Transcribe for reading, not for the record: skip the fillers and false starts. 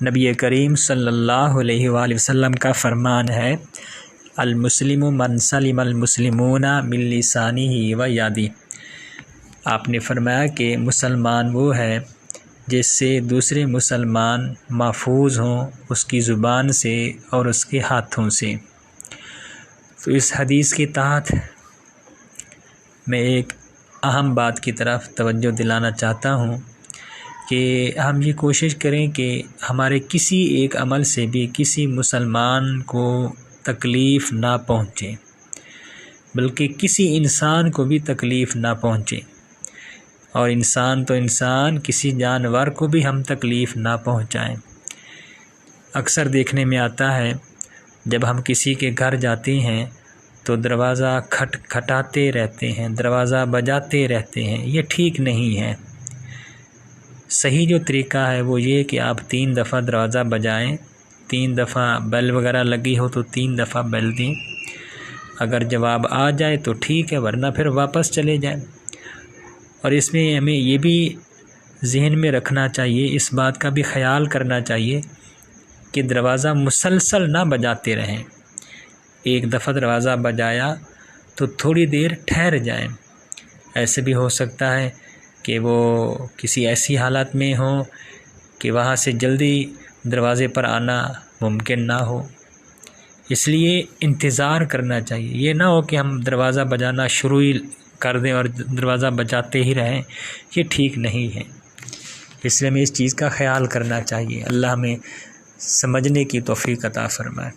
نبی کریم صلی اللہ علیہ وآلہ وسلم کا فرمان ہے، المسلم من سلم المسلمون من لسانہ و یدہ۔ آپ نے فرمایا کہ مسلمان وہ ہے جس سے دوسرے مسلمان محفوظ ہوں اس کی زبان سے اور اس کے ہاتھوں سے۔ تو اس حدیث کے تحت میں ایک اہم بات کی طرف توجہ دلانا چاہتا ہوں کہ ہم یہ کوشش کریں کہ ہمارے کسی ایک عمل سے بھی کسی مسلمان کو تکلیف نہ پہنچے، بلکہ کسی انسان کو بھی تکلیف نہ پہنچے، اور انسان تو انسان، کسی جانور کو بھی ہم تکلیف نہ پہنچائیں۔ اکثر دیکھنے میں آتا ہے جب ہم کسی کے گھر جاتے ہیں تو دروازہ کھٹکھٹاتے رہتے ہیں، دروازہ بجاتے رہتے ہیں۔ یہ ٹھیک نہیں ہے۔ صحیح جو طریقہ ہے وہ یہ کہ آپ 3 دفعہ دروازہ بجائیں، 3 دفعہ بیل وغیرہ لگی ہو تو 3 دفعہ بیل دیں۔ اگر جواب آ جائے تو ٹھیک ہے، ورنہ پھر واپس چلے جائیں۔ اور اس میں ہمیں یہ بھی ذہن میں رکھنا چاہیے، اس بات کا بھی خیال کرنا چاہیے کہ دروازہ مسلسل نہ بجاتے رہیں۔ ایک دفعہ دروازہ بجایا تو تھوڑی دیر ٹھہر جائیں۔ ایسے بھی ہو سکتا ہے کہ وہ کسی ایسی حالت میں ہوں کہ وہاں سے جلدی دروازے پر آنا ممکن نہ ہو، اس لیے انتظار کرنا چاہیے۔ یہ نہ ہو کہ ہم دروازہ بجانا شروع ہی کر دیں اور دروازہ بجاتے ہی رہیں، یہ ٹھیک نہیں ہے۔ اس لیے ہمیں اس چیز کا خیال کرنا چاہیے۔ اللہ ہمیں سمجھنے کی توفیق عطا فرمائے۔